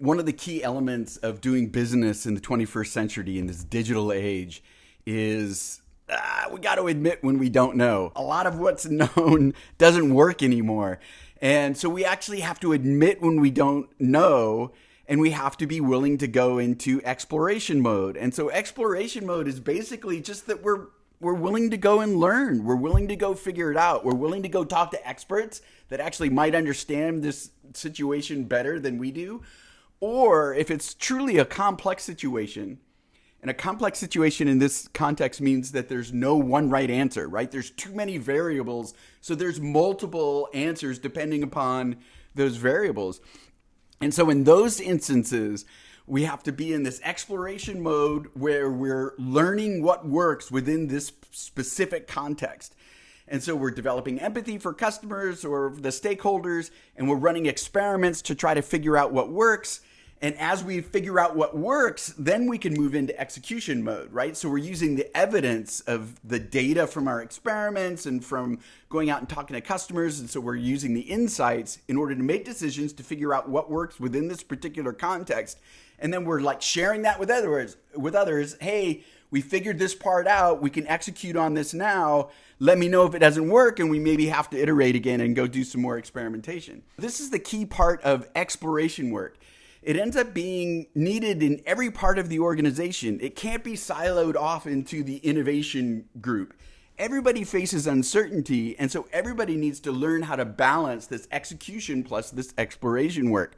one of the key elements of doing business in the 21st century in this digital age is we got to admit when we don't know. A lot of what's known doesn't work anymore. And so we actually have to admit when we don't know, and we have to be willing to go into exploration mode. And so exploration mode is basically just that we're willing to go and learn. We're willing to go figure it out. We're willing to go talk to experts that actually might understand this situation better than we do. Or if it's truly a complex situation, and a complex situation in this context means that there's no one right answer, right? There's too many variables. So there's multiple answers depending upon those variables. And so in those instances, we have to be in this exploration mode where we're learning what works within this specific context. And so we're developing empathy for customers or the stakeholders, and we're running experiments to try to figure out what works. And as we figure out what works, then we can move into execution mode, right? So we're using the evidence of the data from our experiments and from going out and talking to customers. And so we're using the insights in order to make decisions to figure out what works within this particular context. And then we're like sharing that with others. Hey, we figured this part out. We can execute on this now. Let me know if it doesn't work, and we maybe have to iterate again and go do some more experimentation. This is the key part of exploration work. It ends up being needed in every part of the organization. It can't be siloed off into the innovation group. Everybody faces uncertainty, and so everybody needs to learn how to balance this execution plus this exploration work.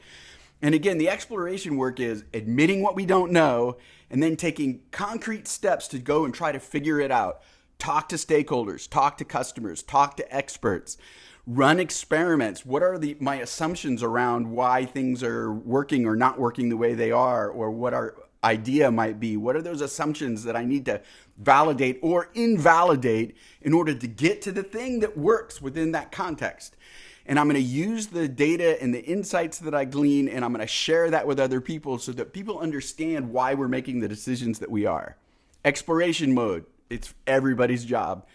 And again, the exploration work is admitting what we don't know and then taking concrete steps to go and try to figure it out. Talk to stakeholders, talk to customers, talk to experts. Run experiments. What are my assumptions around why things are working or not working the way they are, or what our idea might be? What are those assumptions that I need to validate or invalidate in order to get to the thing that works within that context? And I'm going to use the data and the insights that I glean, and I'm going to share that with other people so that people understand why we're making the decisions that we are. Exploration mode. It's everybody's job.